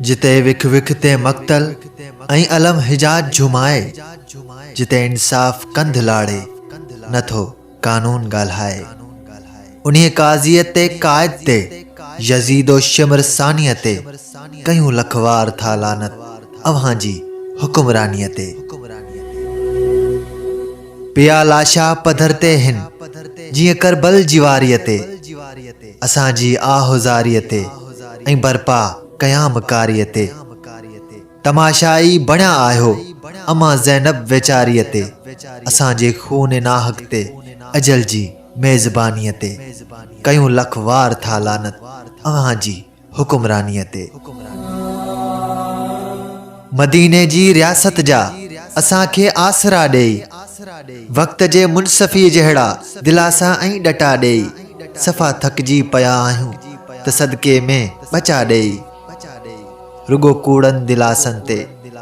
जिते विख विख ते मक़्तल ऐं अलम हिजाज झुमाए, जिते इंसाफ़ कंध लाड़े नथो कानून ॻाल्हाए। उन्हीअ काज़ीअ ते क़ाइद ते यज़ीदो शिमर सानीअ ते कयूं लखवार था लानत अव्हां जी हुक्मरानीअ ते। पिया लाशा पधर ते हिन जीअं करबल जी वारीअ ते, असांजी आहुज़ारीअ ते ऐं बरपा क़याम कारीअ ते। तमाशाई बणिया आहियो अमा ज़ैनब वेचारीअ ते, असांजे खून नाहक ते अजल जी मेज़बानीअ ते कयूं लखवार था लानत अव्हां जी हुक्मरानीअ ते। मदीने जी रियासत जा असांखे आसरा ॾेई, वक़्त जे मुनसफ़ी जहिड़ा दिलासा ऐं डटा ॾेई, सफ़ा थकिजी पिया आहियूं त सदके में बचा ॾेई। रुगो कूड़नि दिलासनि ते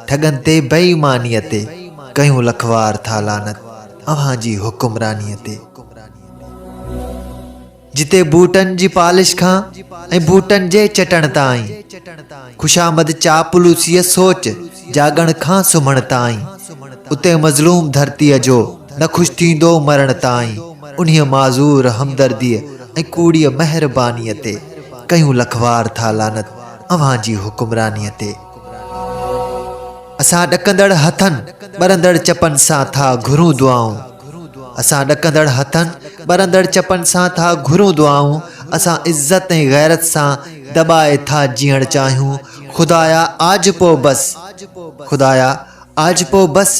ठगनि ते बेईमानीअ ते कयूं लखवार था लानत अव्हां जी हुक्मरानीअ ते। जिते बूटन जी पालिश खां ऐं बूटन जे चटण ताईं, खुशामद चापलूसीअ सोच जागण खां सुम्हण ताईं, उते मज़लूम धरतीअ जो न ख़ुशि थींदो मरण ताईं, उन्हीअ माज़ूर हमदर्दीअ ऐं कूड़ीअ महिरबानीअ ते कयूं लखवार था लानत अव्हां जी हुक्मरानीअ ते। असां ॾकंदड़ हथनि ॿरंदड़ चपनि सां था घुरूं दुआऊं, असां ॾकंदड़ हथनि ॿरंदड़ चपनि सां था घुरूं दुआऊं। असां इज़्ज़त ऐं गैरत सां दॿाए था जीअण चाहियूं। खुदाया आज पो बस, खुदाया आज पो बस,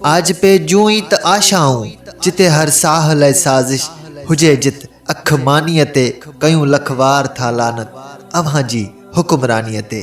आज पे जूं ई त आशाऊं, जिते हर साह लाइ साज़िश हुजे जित अख मानीअ ते कयूं लखवार था लानत अव्हां जी हुक्मरानीअ ते।